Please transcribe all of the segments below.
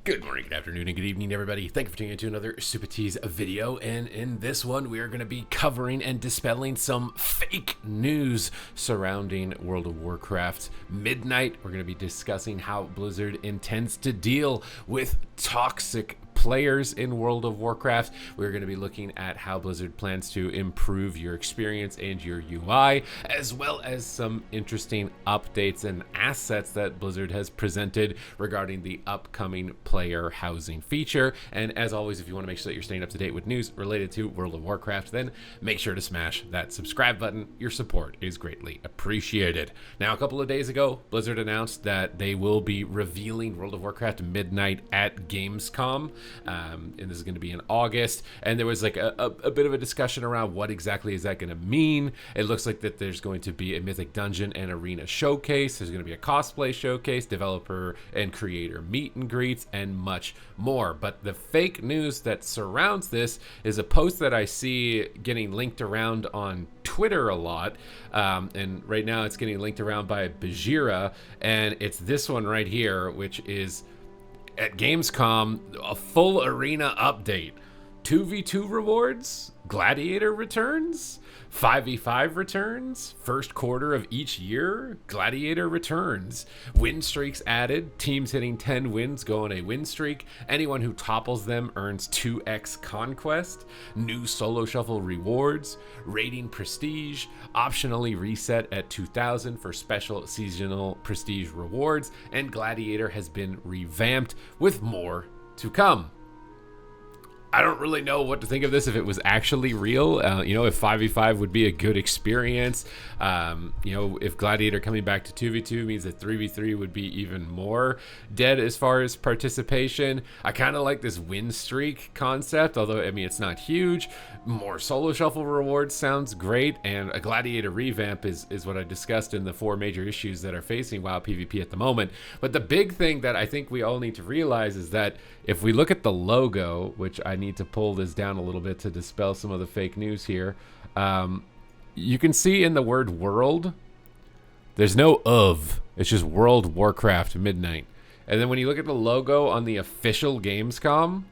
Good morning, good afternoon, and good evening, everybody. Thank you for tuning into another Supatease video. And in this one, we are going to be covering and dispelling some fake news surrounding World of Warcraft Midnight. We're going to be discussing how Blizzard intends to deal with toxic players in World of Warcraft. We're going to be looking at how Blizzard plans to improve your experience and your UI, as well as some interesting updates and assets that Blizzard has presented regarding the upcoming player housing feature. And as always, if you want to make sure that you're staying up to date with news related to World of Warcraft, then make sure to smash that subscribe button. Your support is greatly appreciated. Now, a couple of days ago, Blizzard announced that they will be revealing World of Warcraft Midnight at Gamescom. And this is going to be in August, and there was like a bit of a discussion around what exactly is that going to mean. It looks like that there's going to be a Mythic dungeon and arena showcase, there's going to be a cosplay showcase, developer and creator meet and greets, and much more. But the fake news that surrounds this is a post that I see getting linked around on Twitter a lot, and right now it's getting linked around by Bajira, and it's this one right here, which is at Gamescom, a full arena update. 2v2 rewards, Gladiator returns, 5v5 returns, first quarter of each year, Gladiator returns, win streaks added, teams hitting 10 wins go on a win streak, anyone who topples them earns 2x conquest, new solo shuffle rewards, rating prestige, optionally reset at 2000 for special seasonal prestige rewards, and Gladiator has been revamped with more to come. I don't really know what to think of this, if it was actually real. If 5v5 would be a good experience. If Gladiator coming back to 2v2 means that 3v3 would be even more dead as far as participation. I kind of like this win streak concept, although, I mean, it's not huge. More solo shuffle rewards sounds great, and a Gladiator revamp is what I discussed in the 4 major issues that are facing WoW PvP at the moment. But the big thing that I think we all need to realize is that if we look at the logo, which I need to pull this down a little bit to dispel some of the fake news here, you can see in the word world, there's no of, it's just World Warcraft Midnight. And then when you look at the logo on the official Gamescom,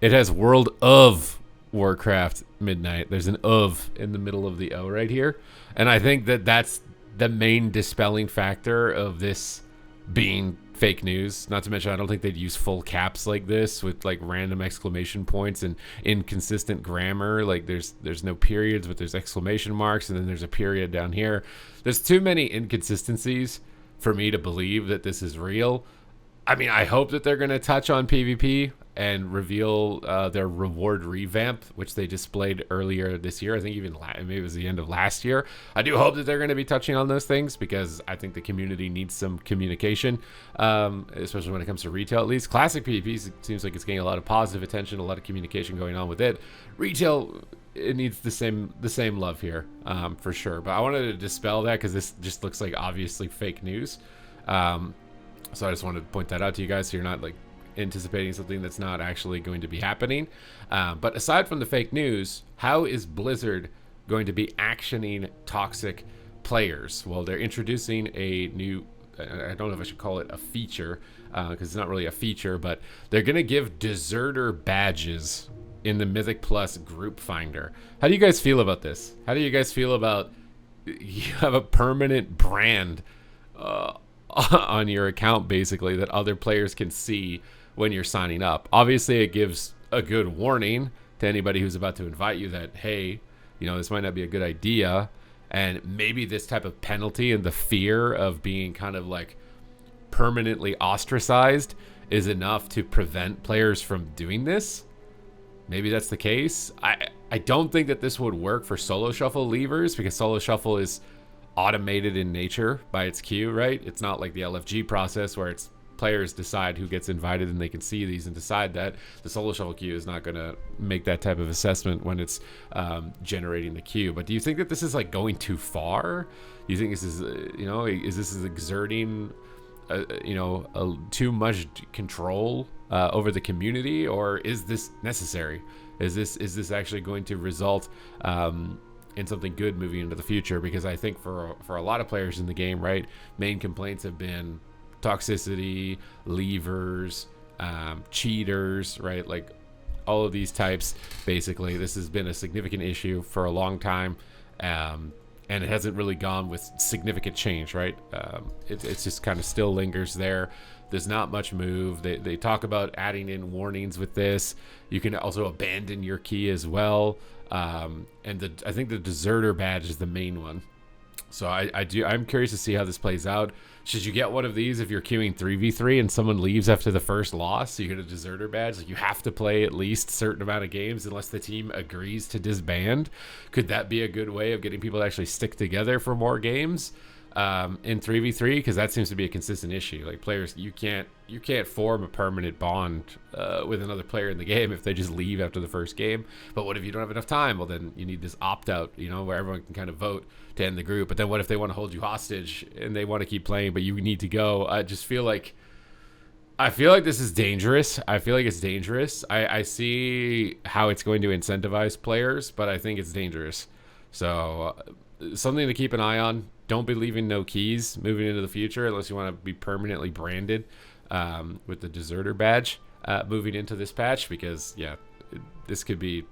it has World of Warcraft Midnight. There's an of in the middle of the O right here. And I think that that's the main dispelling factor of this being fake news. Not to mention, I don't think they'd use full caps like this with like random exclamation points and inconsistent grammar. Like there's no periods, but there's exclamation marks, and then there's a period down here. There's too many inconsistencies for me to believe that this is real. I mean, I hope that they're going to touch on PvP and reveal their reward revamp, which they displayed earlier this year. I think even maybe it was the end of last year. I do hope that they're going to be touching on those things, because I think the community needs some communication, especially when it comes to retail, at least. Classic PvP seems like it's getting a lot of positive attention, a lot of communication going on with it. Retail, it needs the same love here, for sure. But I wanted to dispel that, because this just looks like obviously fake news. So I just wanted to point that out to you guys, so you're not like anticipating something that's not actually going to be happening. But aside from the fake news, how is Blizzard going to be actioning toxic players? Well, they're introducing a new, I don't know if I should call it a feature, because it's not really a feature, but they're going to give deserter badges in the Mythic Plus group finder. How do you guys feel about this? How do you guys feel about, you have a permanent brand on your account, basically, that other players can see when you're signing up? Obviously, it gives a good warning to anybody who's about to invite you that, hey, this might not be a good idea. And maybe this type of penalty and the fear of being kind of like permanently ostracized is enough to prevent players from doing this. Maybe that's the case. I don't think that this would work for solo shuffle leavers, because solo shuffle is automated in nature by its queue, right? It's not like the LFG process where it's players decide who gets invited and they can see these and decide that. The solo shuffle queue is not going to make that type of assessment when it's generating the queue. But do you think that this is like going too far? Do you think this is, is this exerting, too much control over the community, or is this necessary? Is this actually going to result in something good moving into the future? Because I think for a lot of players in the game, right, main complaints have been toxicity, levers, cheaters, right? Like all of these types. Basically, this has been a significant issue for a long time, and it hasn't really gone with significant change, right? It's just kind of still lingers there. There's not much move. They talk about adding in warnings with this. You can also abandon your key as well. And I think the deserter badge is the main one. So I'm curious to see how this plays out. Should you get one of these if you're queuing 3v3 and someone leaves after the first loss? So you get a deserter badge. Like, you have to play at least a certain amount of games unless the team agrees to disband. Could that be a good way of getting people to actually stick together for more games in 3v3? Because that seems to be a consistent issue. Like, players, you can't form a permanent bond with another player in the game if they just leave after the first game. But what if you don't have enough time? Well, then you need this opt-out, where everyone can kind of vote to end the group. But then what if they want to hold you hostage and they want to keep playing, but you need to go? I feel like this is dangerous. I feel like it's dangerous. I see how it's going to incentivize players, but I think it's dangerous. So something to keep an eye on. Don't be leaving no keys moving into the future unless you want to be permanently branded with the deserter badge moving into this patch, because this could be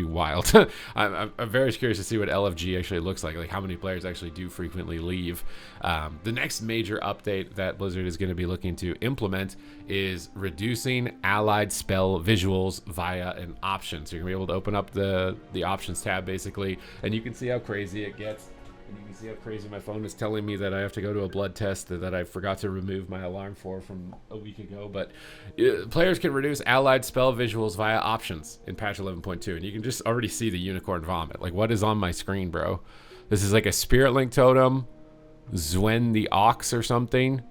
wild. I'm very curious to see what LFG actually looks like how many players actually do frequently leave. The next major update that Blizzard is going to be looking to implement is reducing allied spell visuals via an option. So you're going to be able to open up the options tab basically, and you can see how crazy it gets. And you can see how crazy my phone is telling me that I have to go to a blood test that I forgot to remove my alarm for from a week ago. But players can reduce allied spell visuals via options in patch 11.2. And you can just already see the unicorn vomit. Like, what is on my screen, bro? This is like a spirit link totem, Zwen the Ox or something.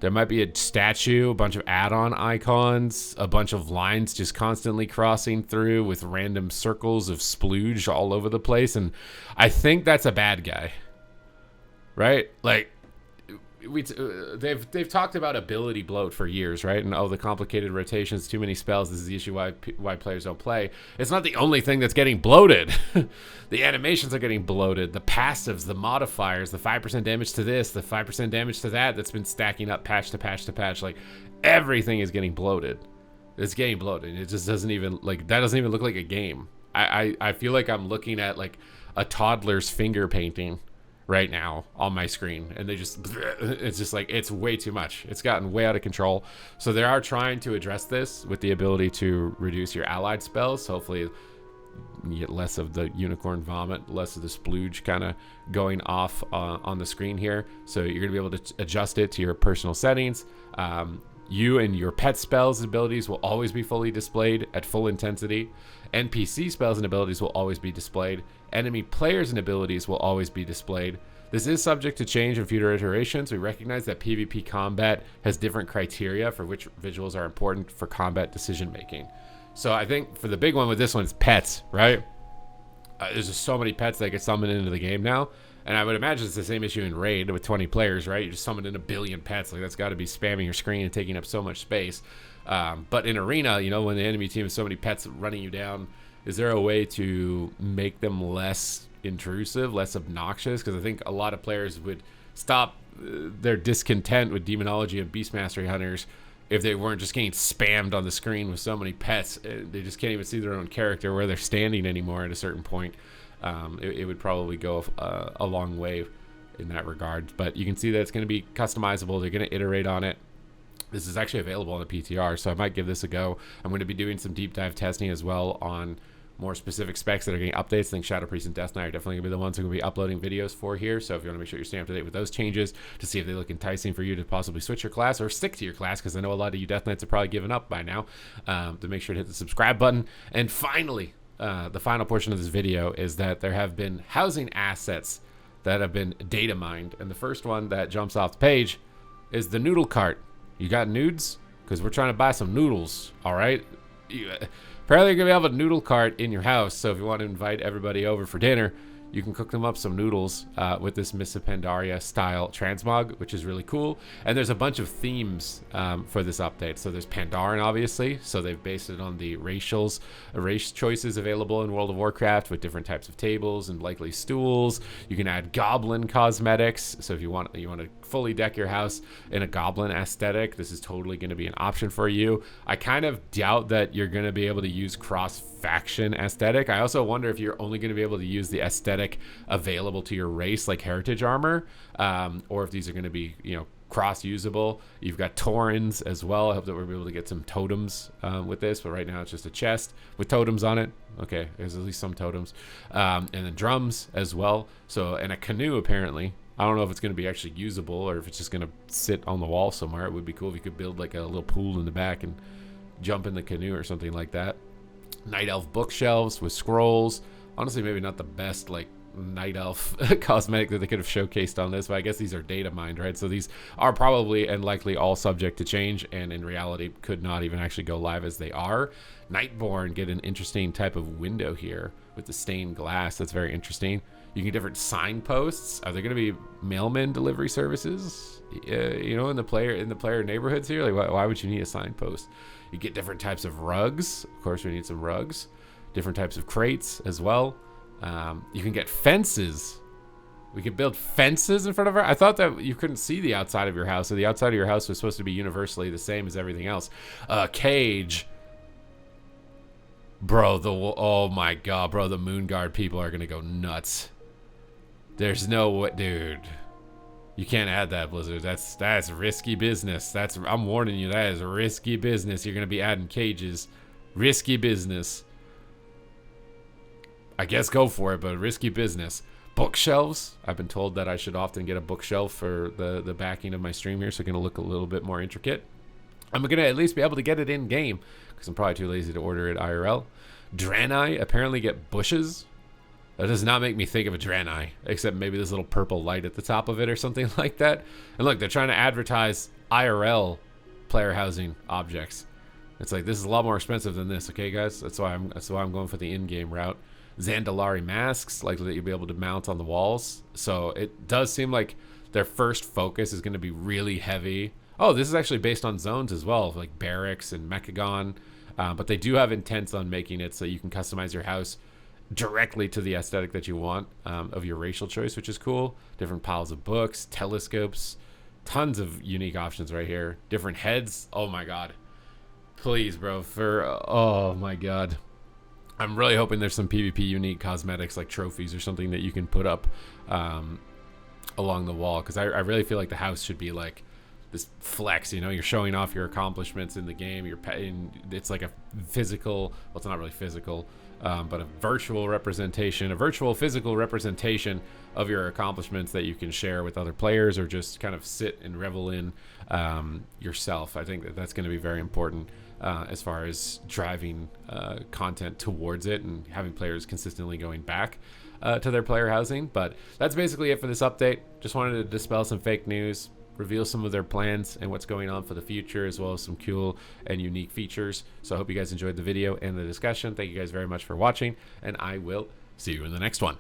There might be a statue, a bunch of add-on icons, a bunch of lines just constantly crossing through with random circles of splooge all over the place. And I think that's a bad guy, right? Like, they've talked about ability bloat for years, right? And the complicated rotations, too many spells. This is the issue why players don't play. It's not the only thing that's getting bloated. The animations are getting bloated. The passives, the modifiers, the 5% damage to this, the 5% damage to that's been stacking up patch to patch to patch. Like, everything is getting bloated. It's getting bloated. It just doesn't even that doesn't even look like a game. I feel like I'm looking at like a toddler's finger painting right now on my screen, and it's just like, it's way too much. It's gotten way out of control. So they are trying to address this with the ability to reduce your allied spells. Hopefully you get less of the unicorn vomit, less of the splooge kind of going off on the screen here. So you're gonna be able to adjust it to your personal settings. You and your pet spells and abilities will always be fully displayed at full intensity. NPC spells and abilities will always be displayed. Enemy players and abilities will always be displayed. This is subject to change in future iterations. We recognize that PvP combat has different criteria for which visuals are important for combat decision making. So I think for the big one with this one, it's pets, right? There's just so many pets that get summoned into the game now. And I would imagine it's the same issue in Raid with 20 players, right? You just summoned in 1 billion pets. Like, that's got to be spamming your screen and taking up so much space. But in Arena, when the enemy team has so many pets running you down, is there a way to make them less intrusive, less obnoxious? Because I think a lot of players would stop their discontent with Demonology and Beast Mastery Hunters if they weren't just getting spammed on the screen with so many pets. They just can't even see their own character where they're standing anymore at a certain point. It would probably go a long way in that regard. But you can see that it's going to be customizable. They're going to iterate on it. This is actually available on the PTR, so I might give this a go. I'm going to be doing some deep dive testing as well on more specific specs that are getting updates. I think Shadow Priest and Death Knight are definitely going to be the ones who are going to be uploading videos for here. So if you want to make sure you're staying up to date with those changes to see if they look enticing for you to possibly switch your class or stick to your class, because I know a lot of you Death Knights have probably given up by now, to make sure to hit the subscribe button. And finally, the final portion of this video is that there have been housing assets that have been data mined. And the first one that jumps off the page is the noodle cart. You got nudes? Because we're trying to buy some noodles, all right? Apparently you're going to have a noodle cart in your house, so if you want to invite everybody over for dinner, you can cook them up some noodles with this Mists of Pandaria style transmog, which is really cool. And there's a bunch of themes for this update. So there's Pandaren, obviously. So they've based it on the race choices available in World of Warcraft with different types of tables and likely stools. You can add goblin cosmetics. So if you want to fully deck your house in a goblin aesthetic, this is totally going to be an option for you. I kind of doubt that you're going to be able to use cross-faction aesthetic. I also wonder if you're only going to be able to use the aesthetic available to your race, like heritage armor, or if these are going to be, you know, cross-usable. You've got Taurens as well. I hope that we'll be able to get some totems with this, but right now it's just a chest with totems on it. Okay, there's at least some totems. And then drums as well. So, and a canoe apparently. I don't know if it's going to be actually usable or if it's just going to sit on the wall somewhere. It would be cool if you could build like a little pool in the back and jump in the canoe or something like that. Night Elf bookshelves with scrolls. Honestly, maybe not the best like Night Elf cosmetic that they could have showcased on this, but I guess these are data mined, right? So these are probably and likely all subject to change, and in reality could not even actually go live as they are. Nightborn get an interesting type of window here with the stained glass. That's very interesting. You get different signposts. Are there going to be mailman delivery services, you know, in the player neighborhoods here? Like, why would you need a signpost? You get different types of rugs. Of course, we need some rugs. Different types of crates as well. You can get fences. We could build fences in front of our... I thought that you couldn't see the outside of your house, so the outside of your house was supposed to be universally the same as everything else. Cage. Bro, oh my god, bro, the Moonguard people are gonna go nuts. There's no way, dude. You can't add that, Blizzard. That's risky business. I'm warning you, that is risky business. You're gonna be adding cages. Risky business. I guess go for it, but risky business. Bookshelves. I've been told that I should often get a bookshelf for the backing of my stream here, so it's going to look a little bit more intricate. I'm going to at least be able to get it in game because I'm probably too lazy to order it IRL. Draenei apparently get bushes. That does not make me think of a Draenei, except maybe this little purple light at the top of it or something like that. And look, they're trying to advertise IRL player housing objects. It's like, this is a lot more expensive than this, okay, guys? That's why I'm going for the in-game route. Zandalari masks, likely that you'll be able to mount on the walls. So it does seem like their first focus is going to be really heavy. Oh, this is actually based on zones as well, like barracks and Mechagon. But they do have intents on making it so you can customize your house directly to the aesthetic that you want of your racial choice, which is cool. Different piles of books, telescopes, tons of unique options right here. Different heads. Oh my god. Please, bro. Oh my god. I'm really hoping there's some PvP unique cosmetics like trophies or something that you can put up along the wall, because I really feel like the house should be like this flex, you know, you're showing off your accomplishments in the game. It's like a physical, well, it's not really physical, but a virtual representation, a virtual physical representation of your accomplishments that you can share with other players or just kind of sit and revel in yourself. I think that's going to be very important as far as driving content towards it and having players consistently going back to their player housing. But that's basically it for this update. Just wanted to dispel some fake news, reveal some of their plans and what's going on for the future, as well as some cool and unique features. So I hope you guys enjoyed the video and the discussion. Thank you guys very much for watching, and I will see you in the next one.